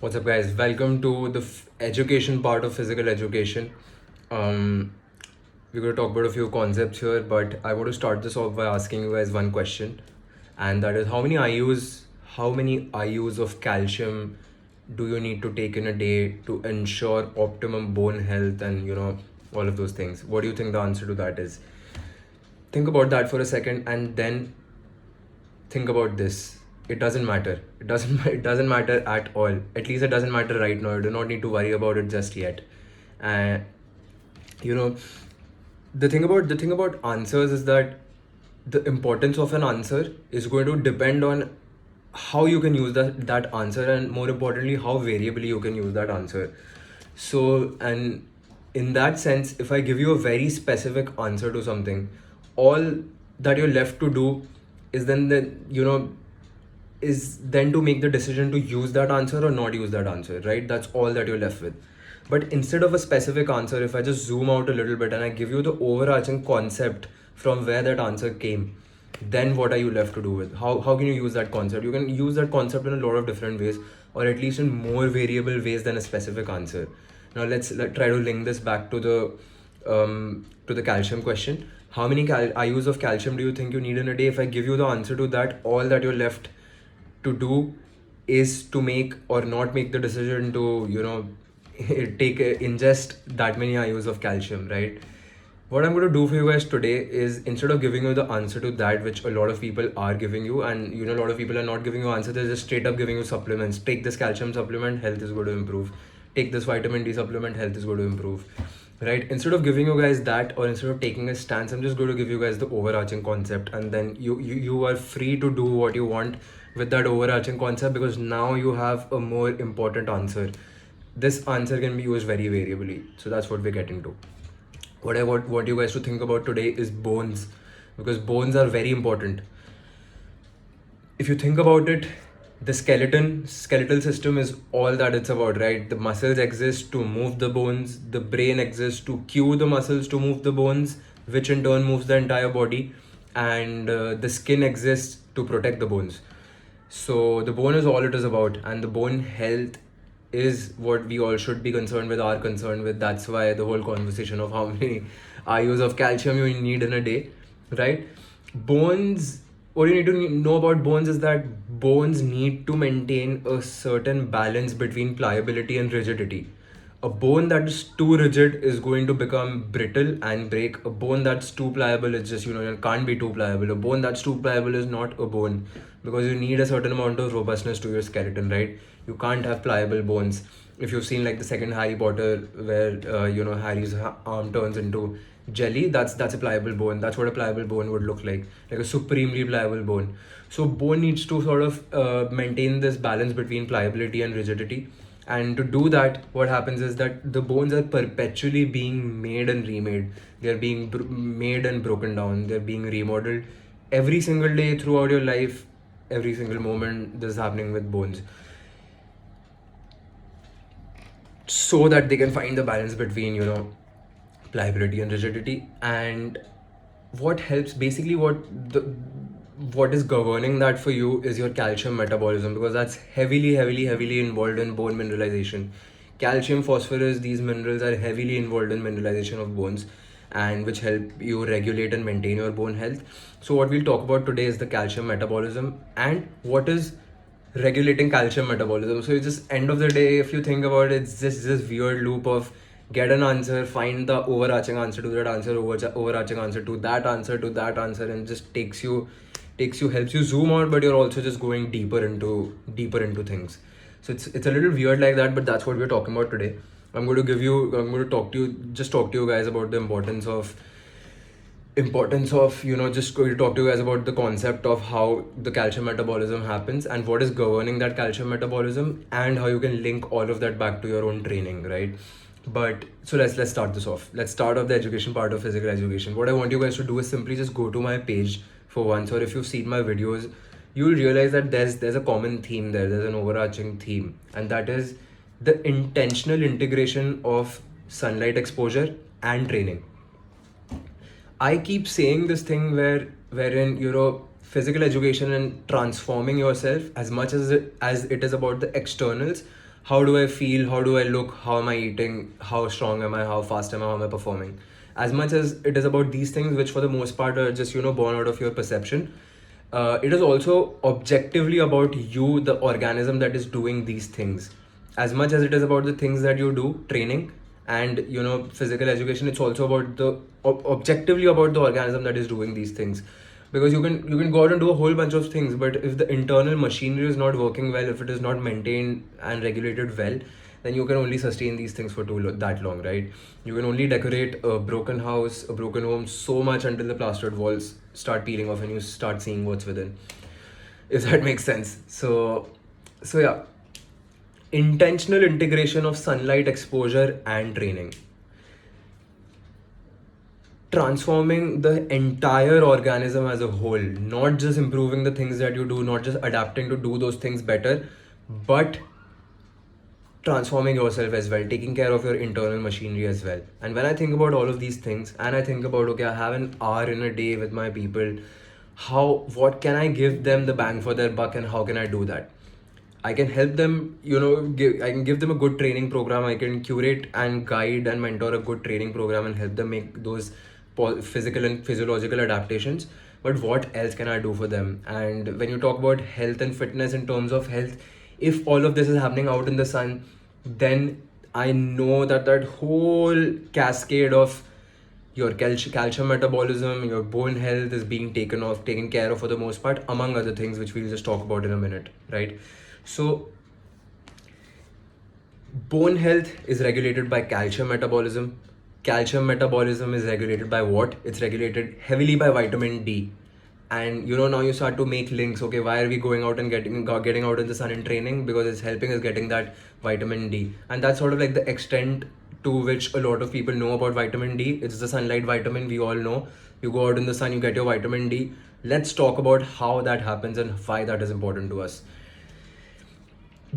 What's up, guys? Welcome to the education part of physical education. Um, we're going to talk about a few concepts here, but I want to start this off by asking you guys one question, and that is how many IUs of calcium do you need to take in a day to ensure optimum bone health and all of those things? What do you think the answer to that is? Think about that for a second, and then think about this. It doesn't matter. It doesn't matter at all. At least it doesn't matter right now. You do not need to worry about it just yet. And you know the thing about answers is that the importance of an answer is going to depend on how you can use that answer, and more importantly how variably you can use that answer. So, and in that sense, if I give you a very specific answer to something, all that you're left to do is then to make the decision to use that answer or not use that answer, right? That's all that you're left with. But instead of a specific answer, if I just zoom out a little bit and I give you the overarching concept from where that answer came, then what are you left to do with? How can you use that concept? You can use that concept in a lot of different ways, or at least in more variable ways than a specific answer. Now let's try to link this back to the calcium question. How many IUs of calcium do you think you need in a day? If I give you the answer to that, all that you're left to do is to make or not make the decision to ingest that many IUs of calcium, right? What I'm going to do for you guys today is, instead of giving you the answer to that, which a lot of people are giving you, and a lot of people are not giving you answer, they're just straight up giving you supplements. Take this calcium supplement, health is going to improve. Take this vitamin D supplement, health is going to improve, right? Instead of giving you guys that, or instead of taking a stance, I'm just going to give you guys the overarching concept, and then you are free to do what you want with that overarching concept, because now you have a more important answer. This answer can be used very variably, so that's what we're getting to. What I want you guys to think about today is bones, because bones are very important. If you think about it, the skeletal system is all that it's about, right? The muscles exist to move the bones, the brain exists to cue the muscles to move the bones, which in turn moves the entire body, and the skin exists to protect the bones. So the bone is all it is about, and the bone health is what we all should be concerned with, are concerned with. That's why the whole conversation of how many IUs of calcium you need in a day, right? Bones, what you need to know about bones is that bones need to maintain a certain balance between pliability and rigidity. A bone that is too rigid is going to become brittle and break. A bone that's too pliable is just, it can't be too pliable. A bone that's too pliable is not a bone, because you need a certain amount of robustness to your skeleton, right? You can't have pliable bones. If you've seen like the second Harry Potter, where Harry's arm turns into jelly, that's a pliable bone. That's what a pliable bone would look like a supremely pliable bone. So bone needs to sort of maintain this balance between pliability and rigidity. And to do that, what happens is that the bones are perpetually being made and remade. They're being made and broken down. They're being remodeled every single day throughout your life. Every single moment this is happening with bones, so that they can find the balance between pliability and rigidity. And what helps, basically what is governing that for you is your calcium metabolism, because that's heavily involved in bone mineralization. Calcium, phosphorus, these minerals are heavily involved in mineralization of bones, and which help you regulate and maintain your bone health. So what we'll talk about today is the calcium metabolism and what is regulating calcium metabolism. So it's just, end of the day, if you think about it, it's just this weird loop of get an answer, find the overarching answer to that answer, overarching answer to that answer, to that answer, and just helps you zoom out, but you're also just going deeper into things. So it's a little weird like that, but that's what we're talking about today. I'm going to talk to you guys about the importance of just going to talk to you guys about the concept of how the calcium metabolism happens and what is governing that calcium metabolism, and how you can link all of that back to your own training, right? But so let's start this off. Let's start off the education part of physical education. What I want you guys to do is simply just go to my page for once, or if you've seen my videos, you'll realize that there's a common theme there. There's an overarching theme, and that is the intentional integration of sunlight exposure and training. I keep saying this thing wherein physical education and transforming yourself, as much as it is about the externals, how do I feel, how do I look, how am I eating, how strong am I, how fast am I, how am I performing. As much as it is about these things, which for the most part are just, born out of your perception, it is also objectively about you, the organism that is doing these things. As much as it is about the things that you do, training and physical education, it's also about the objectively about the organism that is doing these things. Because you can go out and do a whole bunch of things, but if the internal machinery is not working well, if it is not maintained and regulated well, then you can only sustain these things for that long, right? You can only decorate a broken house, a broken home so much until the plastered walls start peeling off and you start seeing what's within. If that makes sense. So yeah, intentional integration of sunlight exposure and training, transforming the entire organism as a whole, not just improving the things that you do, not just adapting to do those things better, but transforming yourself as well, taking care of your internal machinery as well. And when I think about all of these things, and I think about, okay, I have an hour in a day with my people, what can I give them the bang for their buck, and how can I do that? I can help them, I can give them a good training program. I can curate and guide and mentor a good training program and help them make those physical and physiological adaptations. But what else can I do for them? And when you talk about health and fitness in terms of health, if all of this is happening out in the sun, then I know that that whole cascade of your calcium metabolism, your bone health is being taken care of for the most part, among other things, which we'll just talk about in a minute, right? So, bone health is regulated by calcium metabolism. Calcium metabolism is regulated by what? It's regulated heavily by vitamin D. And now you start to make links. Okay, why are we going out and getting out in the sun and training? Because it's helping us getting that vitamin D. And that's sort of like the extent to which a lot of people know about vitamin D. It's the sunlight vitamin, we all know. You go out in the sun, you get your vitamin D. Let's talk about how that happens and why that is important to us.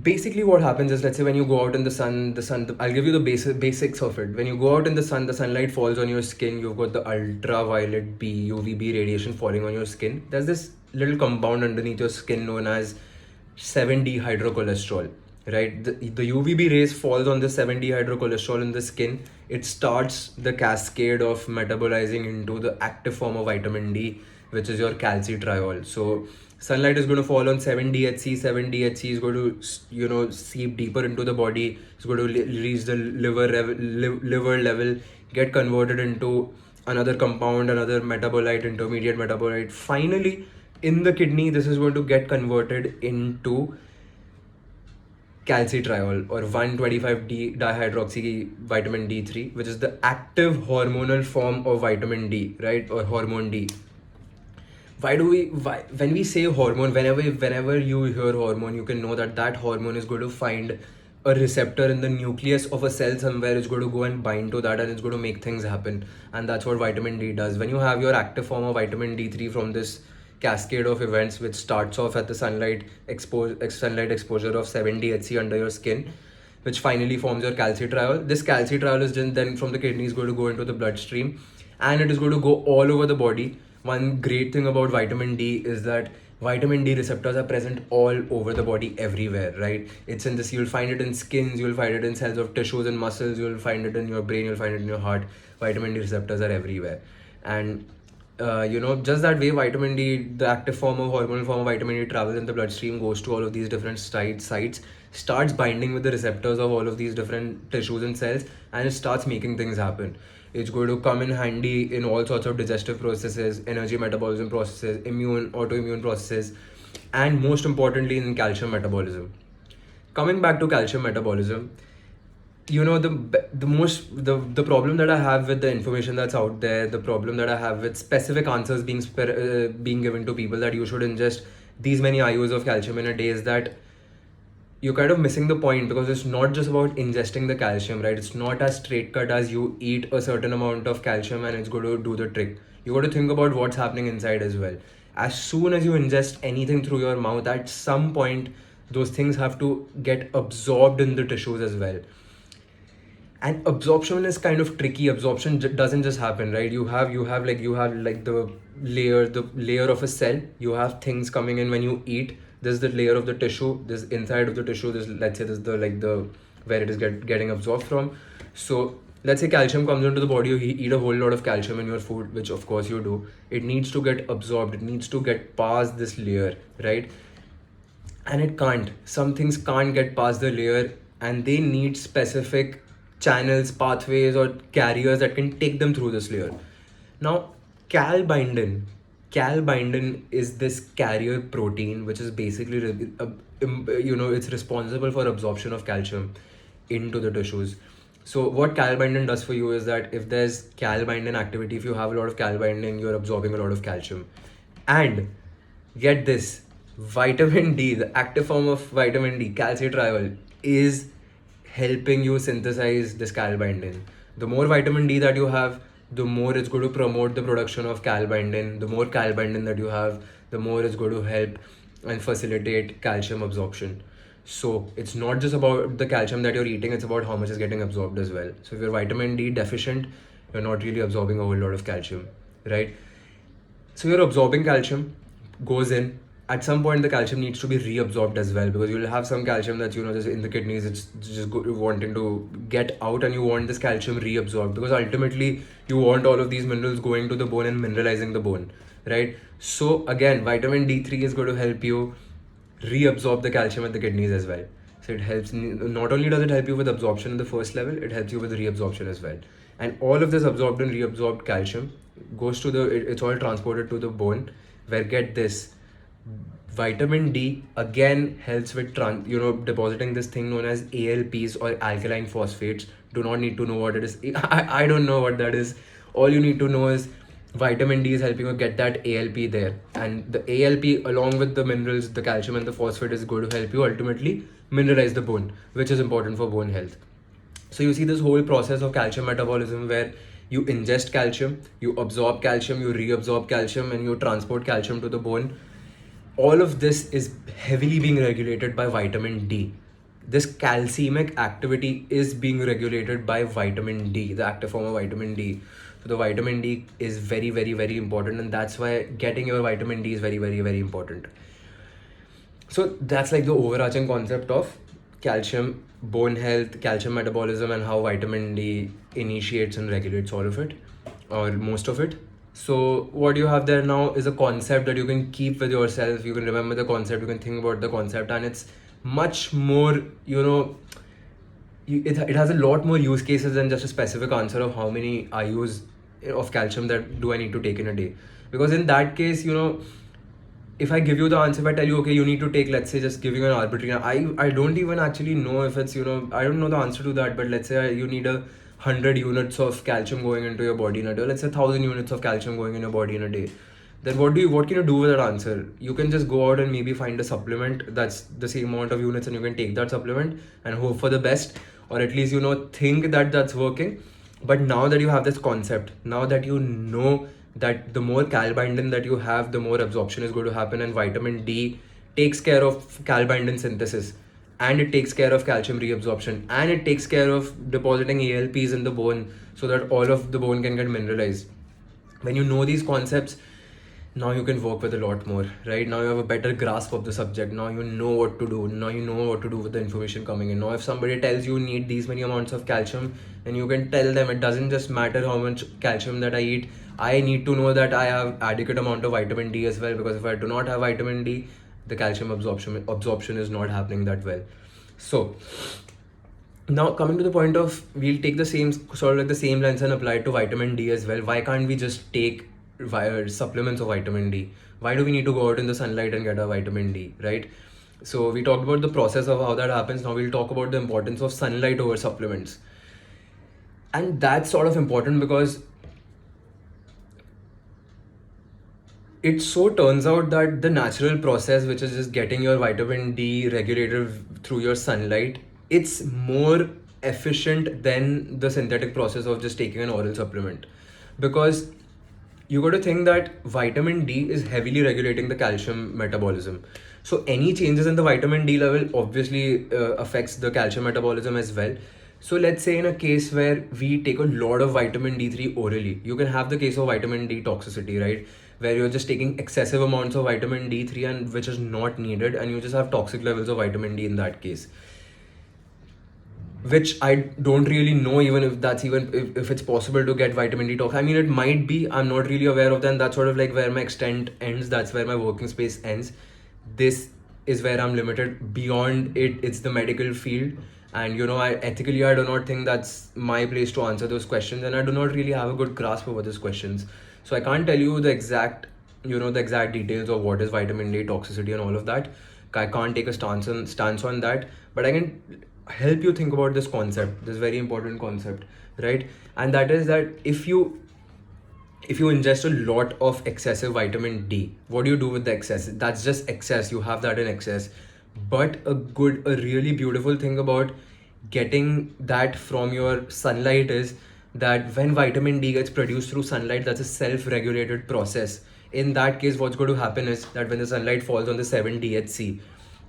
Basically what happens is, let's say when you go out in the sun, I'll give you the basics of it. When you go out in the sun, the sunlight falls on your skin. You've got the ultraviolet B, UVB radiation falling on your skin. There's this little compound underneath your skin known as 7D hydrocholesterol, right? The UVB rays falls on the 7D hydrocholesterol in the skin. It starts the cascade of metabolizing into the active form of vitamin D, which is your calcitriol. So sunlight is going to fall on 7-DHC. 7-DHC is going to, seep deeper into the body. It's going to reach the liver level, get converted into another compound, another metabolite, intermediate metabolite. Finally, in the kidney, this is going to get converted into calcitriol or 1,25-D dihydroxy vitamin D3, which is the active hormonal form of vitamin D, right? Or hormone D. When we say hormone, whenever you hear hormone, you can know that hormone is going to find a receptor in the nucleus of a cell somewhere. It's going to go and bind to that, and it's going to make things happen. And that's what vitamin D does. When you have your active form of vitamin D3 from this cascade of events, which starts off at the sunlight exposure of 7-DHC under your skin, which finally forms your calcitriol. This calcitriol is then from the kidney is going to go into the bloodstream, and it is going to go all over the body. One great thing about vitamin D is that vitamin D receptors are present all over the body, everywhere, right? It's in this, you'll find it in skins, you'll find it in cells of tissues and muscles, you'll find it in your brain, you'll find it in your heart. Vitamin D receptors are everywhere. And just that way, vitamin D, the active form of hormonal form of vitamin D, travels in the bloodstream, goes to all of these different sites, starts binding with the receptors of all of these different tissues and cells, and it starts making things happen. It's going to come in handy in all sorts of digestive processes, energy metabolism processes, autoimmune processes, and most importantly in calcium metabolism. Coming back to calcium metabolism, the problem that I have with the information that's out there, the problem that I have with specific answers being given to people that you should ingest these many IUs of calcium in a day, is that you're kind of missing the point, because it's not just about ingesting the calcium, right? It's not as straight cut as you eat a certain amount of calcium and it's going to do the trick. You got to think about what's happening inside as well. As soon as you ingest anything through your mouth, at some point those things have to get absorbed in the tissues as well. And absorption is kind of tricky. Absorption doesn't just happen, right? You have like the layer of a cell. You have things coming in when you eat, There's the layer of the tissue, this inside of the tissue, this, let's say this is the like the where it is getting absorbed from. So let's say calcium comes into the body, you eat a whole lot of calcium in your food, which of course you do. It needs to get absorbed, it needs to get past this layer, right? And it can't. Some things can't get past the layer, and they need specific channels, pathways, or carriers that can take them through this layer. Now, calbindin. Calbindin is this carrier protein which is basically, it's responsible for absorption of calcium into the tissues. So what calbindin does for you is that if there's calbindin activity, if you have a lot of calbindin, you're absorbing a lot of calcium. And get this, vitamin D, the active form of vitamin D, calcitriol, is helping you synthesize this calbindin. The more vitamin D that you have, the more it's going to promote the production of calbindin. The more calbindin that you have, the more it's going to help and facilitate calcium absorption. So it's not just about the calcium that you're eating, it's about how much is getting absorbed as well. So if you're vitamin D deficient, you're not really absorbing a whole lot of calcium, right? So you're absorbing calcium, goes in. At some point, the calcium needs to be reabsorbed as well, because you'll have some calcium that's just in the kidneys. It's just wanting to get out, and you want this calcium reabsorbed, because ultimately you want all of these minerals going to the bone and mineralizing the bone, right? So again, vitamin D3 is going to help you reabsorb the calcium at the kidneys as well. So it helps. Not only does it help you with absorption in the first level, it helps you with reabsorption as well. And all of this absorbed and reabsorbed calcium goes to it's all transported to the bone, where, get this, vitamin D again helps with depositing this thing known as ALPs, or alkaline phosphates. Do not need to know what it is. I don't know what that is. All you need to know is vitamin D is helping you get that ALP there, and the ALP along with the minerals, the calcium and the phosphate, is going to help you ultimately mineralize the bone, which is important for bone health. So you see this whole process of calcium metabolism, where you ingest calcium, you absorb calcium, you reabsorb calcium, and you transport calcium to the bone. All of this is heavily being regulated by vitamin D. This calcemic activity is being regulated by vitamin D, the active form of vitamin D. So the vitamin D is very, very, very important, and that's why getting your vitamin D is very, very, very important. So that's like the overarching concept of calcium, bone health, calcium metabolism, and how vitamin D initiates and regulates all of it, or most of it. So what you have there now is a concept that you can keep with yourself. You can remember the concept, you can think about the concept, and it's much more, it has a lot more use cases than just a specific answer of how many IUs of calcium that do I need to take in a day. Because in that case, if I give you the answer, if I tell you, okay, you need to take, let's say, just giving an arbitrary, I don't even actually know if it's, I don't know the answer to that, but let's say you need 100 units of calcium going into your body in a day, let's say 1,000 units of calcium going in your body in a day. Then what can you do with that answer? You can just go out and maybe find a supplement that's the same amount of units, and you can take that supplement and hope for the best, or at least, think that that's working. But now that you have this concept, now that you know that the more calbindin that you have, the more absorption is going to happen, and vitamin D takes care of calbindin synthesis, and it takes care of calcium reabsorption, and it takes care of depositing ALPs in the bone so that all of the bone can get mineralized. When you know these concepts, now you can work with a lot more, right? Now you have a better grasp of the subject. Now you know what to do. Now you know what to do with the information coming in. Now if somebody tells you need these many amounts of calcium, then you can tell them it doesn't just matter how much calcium that I eat. I need to know that I have adequate amount of vitamin D as well, because if I do not have vitamin D, the calcium absorption is not happening that well. So now coming to the point of, we'll take the same sort of like the same lens and apply it to vitamin D as well. Why can't we just take supplements of vitamin D? Why do we need to go out in the sunlight and get our vitamin D, right? So we talked about the process of how that happens. Now we'll talk about the importance of sunlight over supplements. And that's sort of important because it so turns out that the natural process, which is just getting your vitamin D regulated through your sunlight, it's more efficient than the synthetic process of just taking an oral supplement. Because you got to think that vitamin D is heavily regulating the calcium metabolism. So any changes in the vitamin D level obviously affects the calcium metabolism as well. So let's say in a case where we take a lot of vitamin D3 orally, you can have the case of vitamin D toxicity, right? where you're just taking excessive amounts of vitamin D3 and which is not needed, and you just have toxic levels of vitamin D in that case, which I don't really know even if that's even if it's possible to get vitamin D tox. I mean, it might be. I'm not really aware of that. That's sort of like where my extent ends. That's where my working space ends. This is where I'm limited. Beyond it, it's the medical field. And I ethically, I do not think that's my place to answer those questions. And I do not really have a good grasp over those questions. So I can't tell you the exact, the exact details of what is vitamin D toxicity and all of that. I can't take a stance on that, but I can help you think about this concept, this very important concept, right? And that is that if you ingest a lot of excessive vitamin D, what do you do with the excess? That's just excess. You have that in excess. But a really beautiful thing about getting that from your sunlight is that when vitamin D gets produced through sunlight, that's a self-regulated process. In that case, what's going to happen is that when the sunlight falls on the 7-DHC,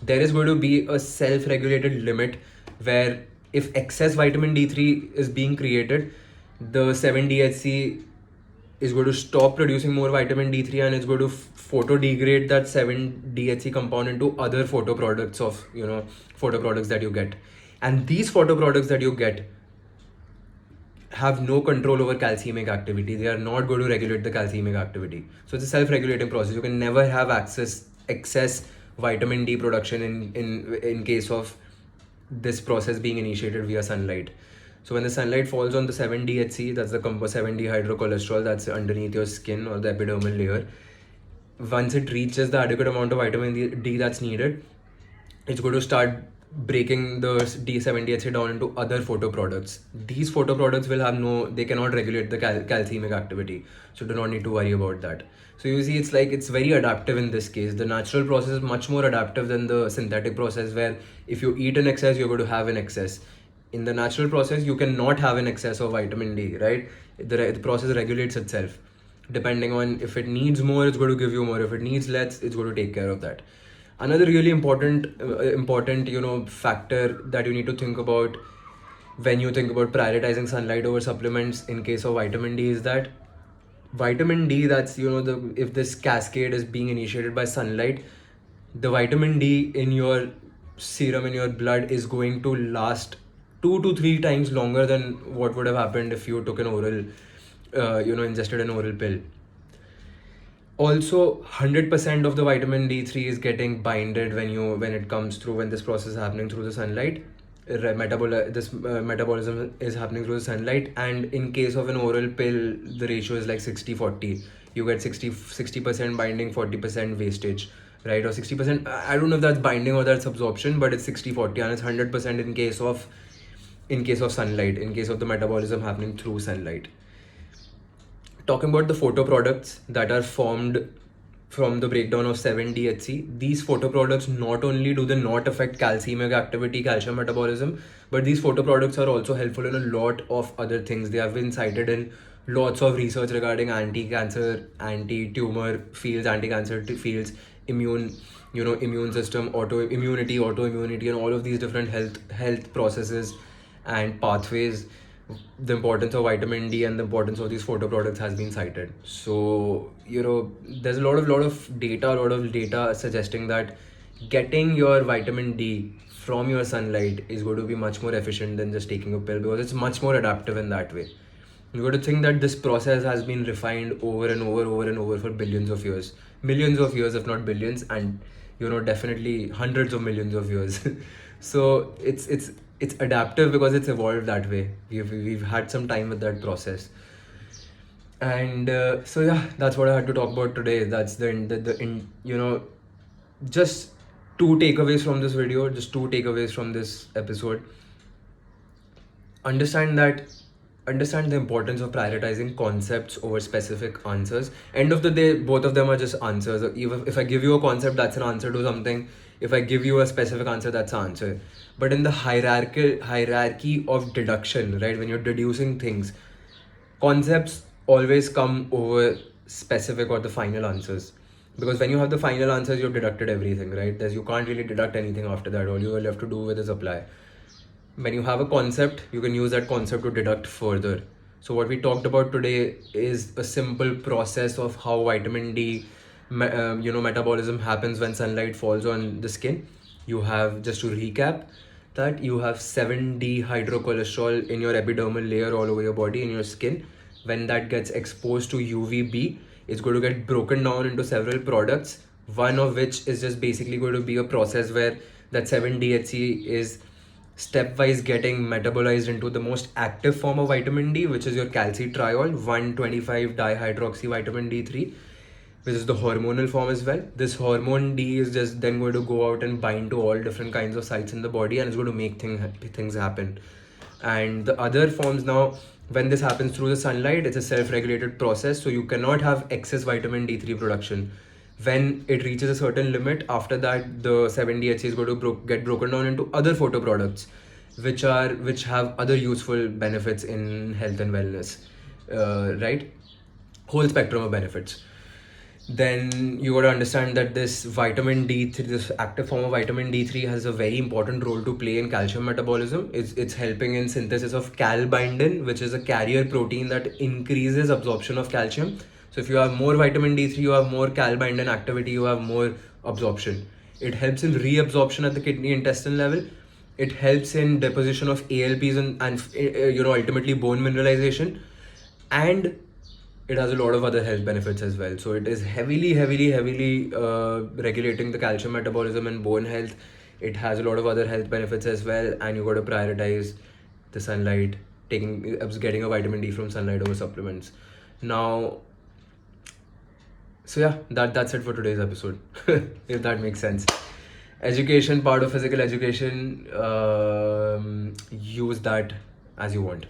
there is going to be a self-regulated limit where if excess vitamin D3 is being created, the 7-DHC is going to stop producing more vitamin D3 and it's going to photo degrade that 7-DHC compound into other photo products of, photo products that you get. And these photo products that you get have no control over calcemic activity. They are not going to regulate the calcemic activity. So it's a self-regulating process. You can never have excess vitamin D production in case of this process being initiated via sunlight. So when the sunlight falls on the 7-DHC, that's the 7-dehydrocholesterol that's underneath your skin or the epidermal layer. Once it reaches the adequate amount of vitamin D that's needed, it's going to start breaking the 7-DHC down into other photo products. These photo products will have they cannot regulate the calcemic activity. So do not need to worry about that. So you see, it's very adaptive in this case. The natural process is much more adaptive than the synthetic process, where if you eat in excess, you're going to have an excess. In the natural process, you cannot have an excess of vitamin D, right? The process regulates itself. Depending on if it needs more, it's going to give you more. If it needs less, it's going to take care of that. Another really important factor that you need to think about when you think about prioritizing sunlight over supplements in case of vitamin D is that vitamin D, that's if this cascade is being initiated by sunlight, the vitamin D in your serum, in your blood, is going to last 2 to 3 times longer than what would have happened if you took an oral ingested an oral pill. Also, 100% of the vitamin D3 is getting binded when it comes through, when this process is happening through the sunlight. Metabolism is happening through the sunlight, and in case of an oral pill, the ratio is like 60-40. You get 60% binding, 40% wastage, right? Or 60%, I don't know if that's binding or that's absorption, but it's 60-40, and it's 100% in case of sunlight, in case of the metabolism happening through sunlight. Talking about the photo products that are formed from the breakdown of 7-DHC, these photo products not only do they not affect calcemic activity, calcium metabolism, but these photo products are also helpful in a lot of other things. They have been cited in lots of research regarding anti-cancer, anti-tumor fields, anti-cancer fields, immune system, autoimmunity, and all of these different health processes and pathways. The importance of vitamin D and the importance of these photo products has been cited. So there's a lot of data suggesting that getting your vitamin D from your sunlight is going to be much more efficient than just taking a pill, because it's much more adaptive in that way. You got to think that this process has been refined over and over for billions of years, if not billions, and definitely hundreds of millions of years. So it's adaptive because it's evolved that way. We've had some time with that process, and so yeah, that's what I had to talk about today. That's just 2 takeaways from this video, just 2 takeaways from this episode. Understand the importance of prioritizing concepts over specific answers. End of the day, both of them are just answers. If I give you a concept, that's an answer to something. If I give you a specific answer, that's an answer. But in the hierarchy of deduction, right, when you're deducing things, concepts always come over specific or the final answers. Because when you have the final answers, you've deducted everything, right? You can't really deduct anything after that. All you will have to do with is apply. When you have a concept, you can use that concept to deduct further. So what we talked about today is a simple process of how vitamin D, metabolism happens when sunlight falls on the skin. You have, just to recap, that you have 7D hydrocholesterol in your epidermal layer all over your body, in your skin. When that gets exposed to UVB, it's going to get broken down into several products, one of which is just basically going to be a process where that 7-DHC is stepwise getting metabolized into the most active form of vitamin D, which is your calcitriol, 125 dihydroxy vitamin D3, which is the hormonal form as well. This hormone D is just then going to go out and bind to all different kinds of sites in the body, and it's going to make things happen. And the other forms now, when this happens through the sunlight, it's a self-regulated process, so you cannot have excess vitamin D3 production. When it reaches a certain limit, after that the 7-DHC is going to get broken down into other photoproducts, which have other useful benefits in health and wellness, right? Whole spectrum of benefits. Then you got to understand that this vitamin D3, this active form of vitamin D3, has a very important role to play in calcium metabolism. It's helping in synthesis of calbindin, which is a carrier protein that increases absorption of calcium. So if you have more vitamin D3, you have more calbindin activity, you have more absorption. It helps in reabsorption at the kidney intestine level. It helps in deposition of ALPs and ultimately bone mineralization. And it has a lot of other health benefits as well. So it is heavily regulating the calcium metabolism and bone health. It has a lot of other health benefits as well, and you got to prioritize the sunlight, getting a vitamin D from sunlight over supplements. Now, so yeah, that's it for today's episode. If that makes sense. Education, part of physical education, use that as you want.